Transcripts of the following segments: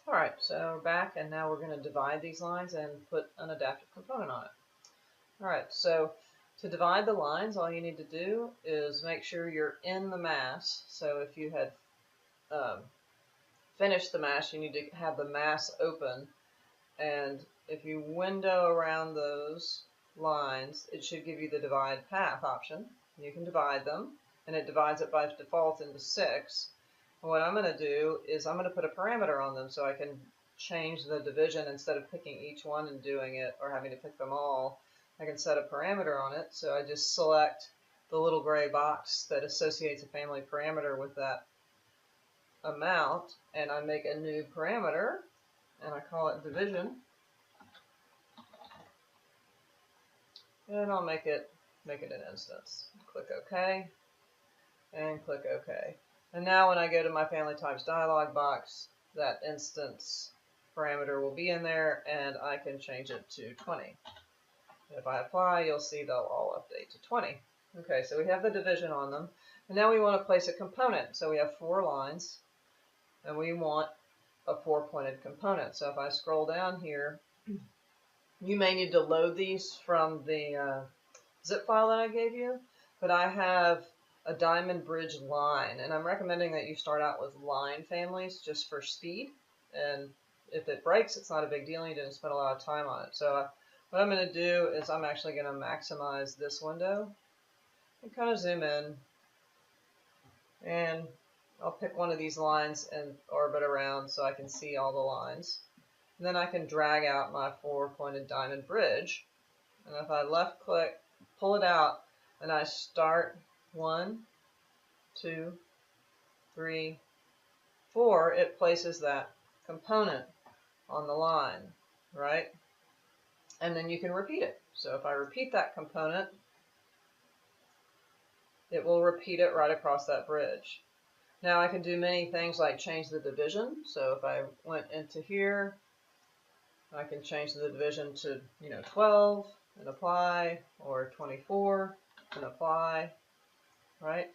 Alright, so we're back, and now we're going to divide these lines and put an adaptive component on it. Alright, so to divide the lines, all you need to do is make sure you're in the mass. So if you had finished the mass, you need to have the mass open, and if you window around those lines, it should give you the divide path option. You can divide them, and it divides it by default into 6. And what I'm going to do is I'm going to put a parameter on them so I can change the division instead of picking each one and doing it or having to pick them all. I can set a parameter on it, so I just select the little gray box that associates a family parameter with that amount, and I make a new parameter, and I call it division. And I'll make it an instance. Click OK, and click OK. And now when I go to my family types dialog box, that instance parameter will be in there, and I can change it to 20. If I apply, you'll see they'll all update to 20. Okay, so we have the division on them. And now we want to place a component. So we have 4 lines, and we want a 4-pointed component. So if I scroll down here, you may need to load these from the zip file that I gave you, but I have a diamond bridge line, and I'm recommending that you start out with line families just for speed, and if it breaks, it's not a big deal. You didn't spend a lot of time on it. So what I'm going to do is I'm actually going to maximize this window and kind of zoom in, and I'll pick one of these lines and orbit around so I can see all the lines. And then I can drag out my 4-pointed diamond bridge, and if I left click, pull it out, and I start 1, 2, 3, 4, it places that component on the line, right? And then you can repeat it. So if I repeat that component, it will repeat it right across that bridge. Now I can do many things like change the division. So if I went into here, I can change the division to 12 and apply, or 24 and apply, right?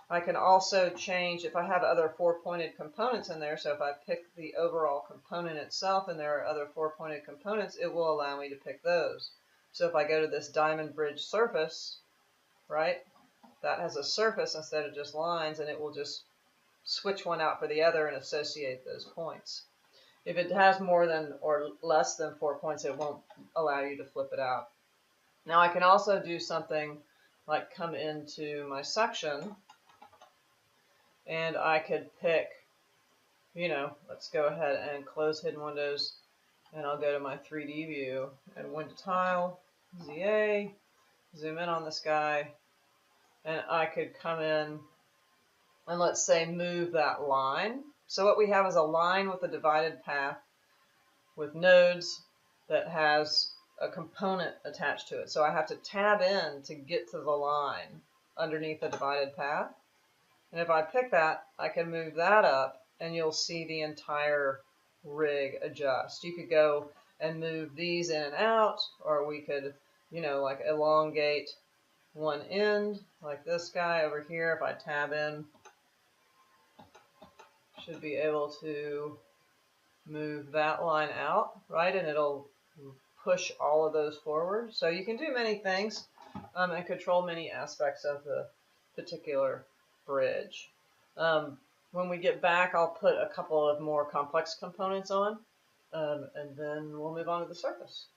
I can also change if I have other 4-pointed components in there. So if I pick the overall component itself and there are other 4-pointed components, it will allow me to pick those. So if I go to this diamond bridge surface, right, that has a surface instead of just lines, and it will just switch one out for the other and associate those points. If it has more than or less than 4 points, it won't allow you to flip it out. Now I can also do something like come into my section, and I could pick, let's go ahead and close hidden windows, and I'll go to my 3D view and window tile, ZA, zoom in on this guy, and I could come in and let's say move that line. So what we have is a line with a divided path with nodes that has a component attached to it. So I have to tab in to get to the line underneath the divided path. And if I pick that, I can move that up, and you'll see the entire rig adjust. You could go and move these in and out, or we could, like elongate one end, like this guy over here. If I tab in, should be able to move that line out, right? And it'll push all of those forward. So you can do many things and control many aspects of the particular bridge. When we get back, I'll put a couple of more complex components on, and then we'll move on to the surface.